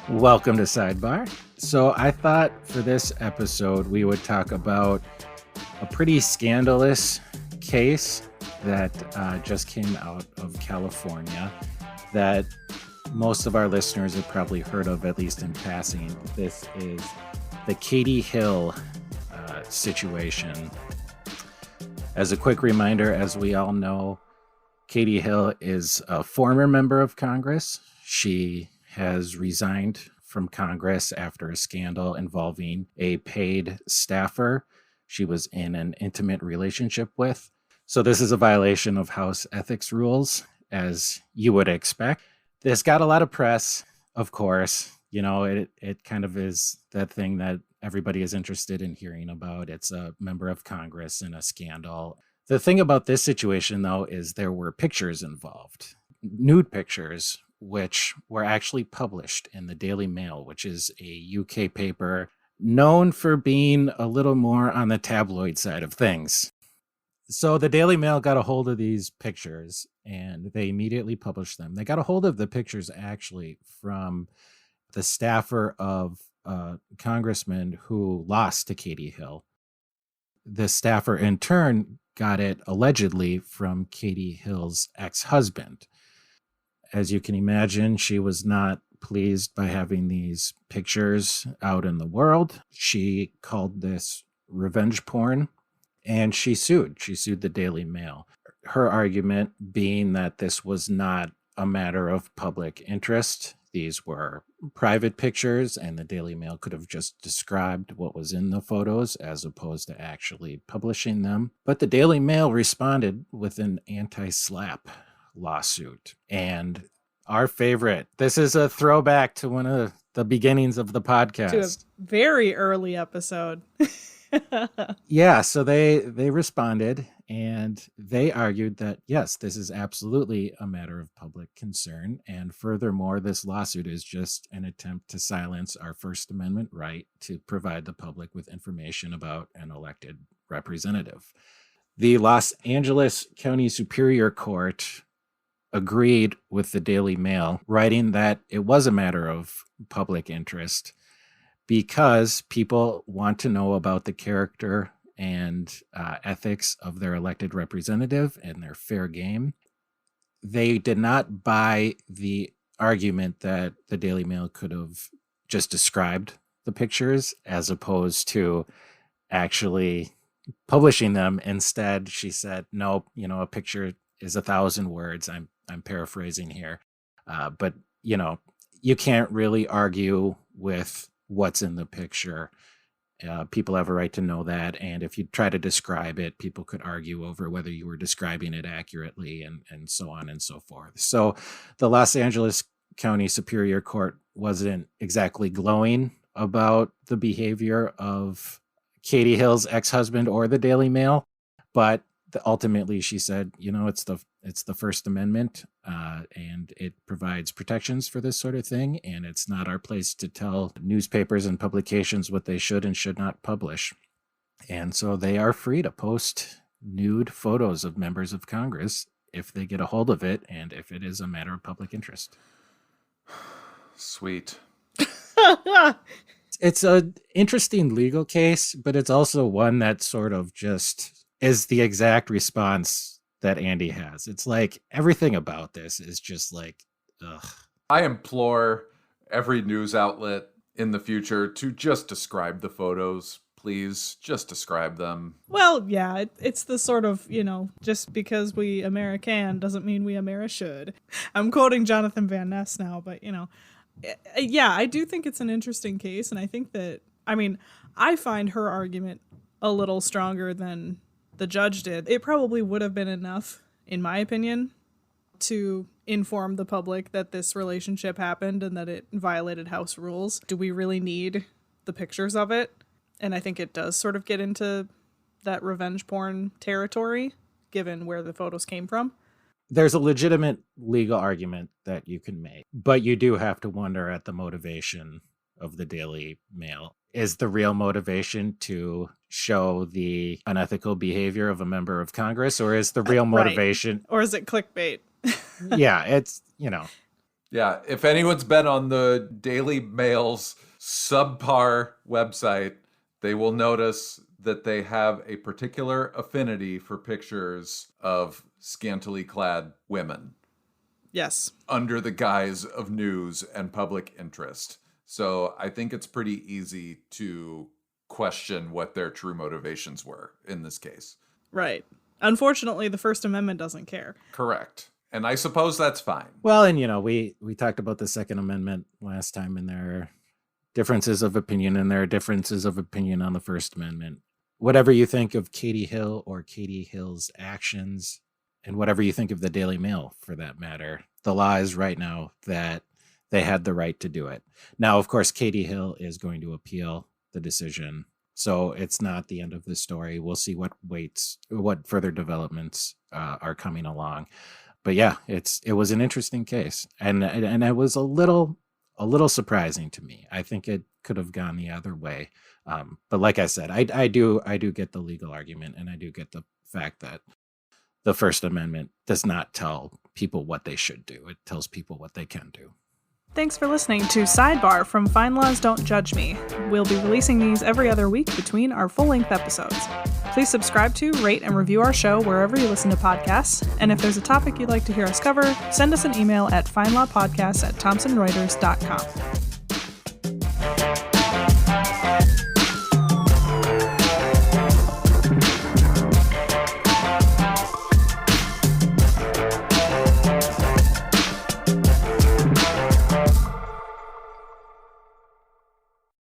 Welcome to Sidebar. So I thought for this episode we would talk about a pretty scandalous case that just came out of California that most of our listeners have probably heard of, at least in passing. This is the Katie Hill situation. As a quick reminder, as we all know, Katie Hill is a former member of Congress. She has resigned from Congress after a scandal involving a paid staffer she was in an intimate relationship with. So this is a violation of House ethics rules, as you would expect. This got a lot of press, of course. You know, it kind of is that thing that everybody is interested in hearing about. It's a member of Congress in a scandal. The thing about this situation, though, is there were pictures involved, nude pictures, which were actually published in the Daily Mail, which is a UK paper known for being a little more on the tabloid side of things. So the Daily Mail got a hold of these pictures and they immediately published them. They got a hold of the pictures actually from the staffer of a congressman who lost to Katie Hill. The staffer in turn got it allegedly from Katie Hill's ex-husband. As you can imagine, she was not pleased by having these pictures out in the world. She called this revenge porn and she sued. She sued the Daily Mail. Her argument being that this was not a matter of public interest. These were private pictures and the Daily Mail could have just described what was in the photos as opposed to actually publishing them. But the Daily Mail responded with an anti-SLAPP lawsuit. And our favorite, this is a throwback to one of the beginnings of the podcast. To a very early episode. Yeah, so they responded and they argued that, yes, this is absolutely a matter of public concern. And furthermore, this lawsuit is just an attempt to silence our First Amendment right to provide the public with information about an elected representative. The Los Angeles County Superior Court agreed with the Daily Mail, writing that it was a matter of public interest because people want to know about the character and ethics of their elected representative and their fair game. They did not buy the argument that the Daily Mail could have just described the pictures as opposed to actually publishing them. Instead, she said, no, a picture is 1,000 words. I'm paraphrasing here. But, you can't really argue with what's in the picture. People have a right to know that. And if you try to describe it, people could argue over whether you were describing it accurately and so on and so forth. So the Los Angeles County Superior Court wasn't exactly glowing about the behavior of Katie Hill's ex-husband or the Daily Mail, but ultimately she said, it's the First Amendment and it provides protections for this sort of thing. And it's not our place to tell newspapers and publications what they should and should not publish. And so they are free to post nude photos of members of Congress if they get a hold of it and if it is a matter of public interest. Sweet. It's an interesting legal case, but it's also one that sort of just is the exact response that Andy has. It's like everything about this is just like, ugh. I implore every news outlet in the future to just describe the photos. Please, just describe them. Well, yeah, it's the sort of, just because we American doesn't mean we Ameri should. I'm quoting Jonathan Van Ness now, but, yeah, I do think it's an interesting case. And I think that, I find her argument a little stronger than the judge did. It probably would have been enough, in my opinion, to inform the public that this relationship happened and that it violated House rules. Do we really need the pictures of it? And I think it does sort of get into that revenge porn territory, given where the photos came from. There's a legitimate legal argument that you can make, but you do have to wonder at the motivation of the Daily Mail. Is the real motivation to show the unethical behavior of a member of Congress, or is the real motivation... Right. Or is it clickbait? Yeah, it's, Yeah, if anyone's been on the Daily Mail's subpar website, they will notice that they have a particular affinity for pictures of scantily clad women. Yes. Under the guise of news and public interest. So I think it's pretty easy to question what their true motivations were in this case. Right. Unfortunately, the First Amendment doesn't care. Correct. And I suppose that's fine. Well, and we talked about the Second Amendment last time, and there are differences of opinion, and there are differences of opinion on the First Amendment. Whatever you think of Katie Hill or Katie Hill's actions, and whatever you think of the Daily Mail, for that matter, the law is right now that they had the right to do it. Now, of course, Katie Hill is going to appeal the decision, so it's not the end of the story. We'll see what further developments are coming along. But yeah, it was an interesting case, and it was a little surprising to me. I think it could have gone the other way. But like I said, I do get the legal argument, and I do get the fact that the First Amendment does not tell people what they should do. It tells people what they can do. Thanks for listening to Sidebar from Fine Laws Don't Judge Me. We'll be releasing these every other week between our full-length episodes. Please subscribe to, rate, and review our show wherever you listen to podcasts. And if there's a topic you'd like to hear us cover, send us an email at finelawpodcast@thomsonreuters.com.